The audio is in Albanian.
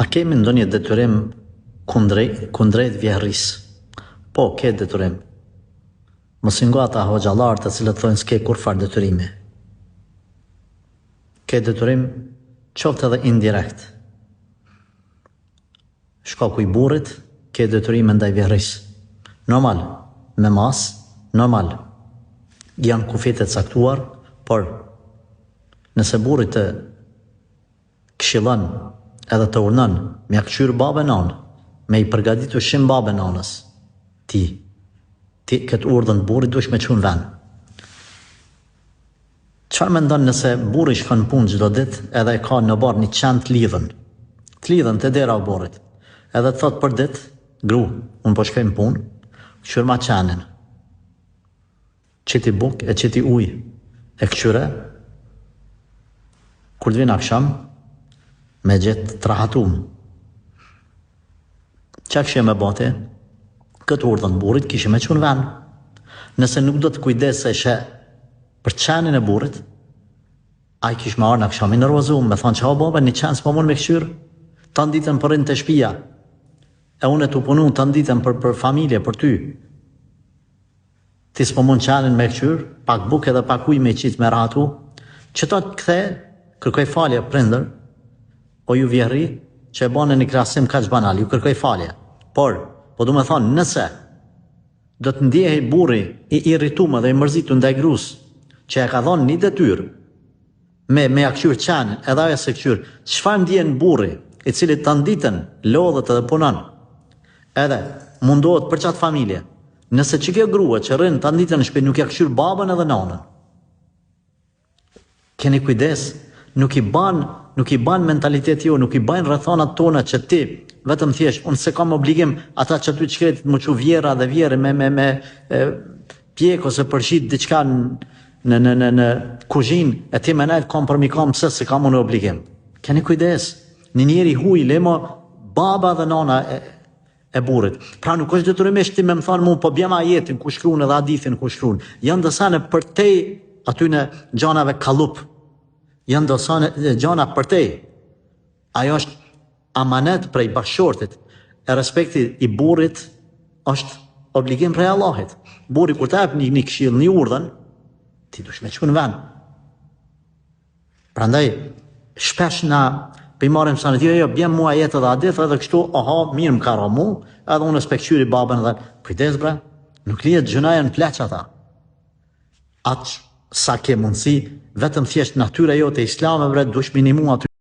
A kemi ndonjë detyrim kundrejt vjehrisë? Po, ke detyrim. Mos i ngo ata hoxhallar të cilët thonë s'ke kurfar detyrimi. Ke detyrim qoftë edhe indirekt. Shkaku i burrit ke detyrim ndaj vjehrisë. Normal, me mas, normal. Janë kufite të caktuar, por nëse burri të këshillon edhe të urnën me ja kqyr babën anë, me i përgatitur ushqim babën anës, ti këtë urdhën burrit duhesh me çu në vend. Çfarë mendon nëse burri shkon punë çdo ditë edhe e ka në bar një qen të lidhën te dera e burrit. Edhe thot për ditë, gru, unë po shkoj në punë, kqyr ma qenin. Qiti buk e qiti ujë, e kqyre, kur të vinë akşam, me gjithë të rahatum. Qa këshje me bate? Këtë urdhën burrit kishe me çu në vend. Nëse nuk do të kujdeseshe për qenin e burrit, a i kish me arë në akşam i nervozum, me thonë që ha baba, një qenë s'po mund me këshyr, të nditën për rinë të shpia, e unë e të punu të nditën për familje, për ty. Ti s'po mund qenin me këshyr, pak buk edhe pak uj me qitë me rahatu, që ta të kthe, kërkoj falje prindër, o ju vjehri, që e bane një krasim ka që banal, ju kërkoj falje. Por, po du me thonë, nëse do të ndjehej burri i irrituar dhe i mërzitur ndaj grus, që e ka thonë një detyrë, me ja kqyr qenin, edhe ajo se kqyr, çfarë ndjen burri, i cili të nditën, lodhet edhe punon, edhe mundohet për qatë familje, nëse që kjo grua që rrinë të nditën në shtëpi nuk ja kqyr babën edhe nanën. Keni kujdes, nuk i ban mentaliteti jo, nuk i bajnë rrethonat tona që ti, vetëm thjesht, unë se kam obligim ata që ty qkretit më që vjera dhe vjere me pjek ose përshit diçka në kuzhin, e ti me nejt kam përmi kam pëse se kam unë obligim. Keni kujdes, një njeri huj, lemo baba dhe nana e burrit. Pra nuk është detyrimisht ti me më thonë mu, po bjema ajetin ku shkruan edhe hadithin ku shkruan. Janë dësane për te aty në gjanave kalup. Janë dësane gjana për te. Ajo është amanet prej bashkëshortit. E respekti i burrit është obligim prej Allahit. Burri kur të jep një këshill, një urdhën, ti dush me çu në vend. Prandaj shpesh na marrim sa në jo, bjem mua jetë dhe adith, edhe kështu, aha, mirë më ka ra mu, edhe unë s'pe kqyri babën edhe, kujdes bre, nuk lihet gjënaja në pleq ata. Atë sa ke mundësi, vetëm thjesht natyra jote islame bre, dush minimu aty.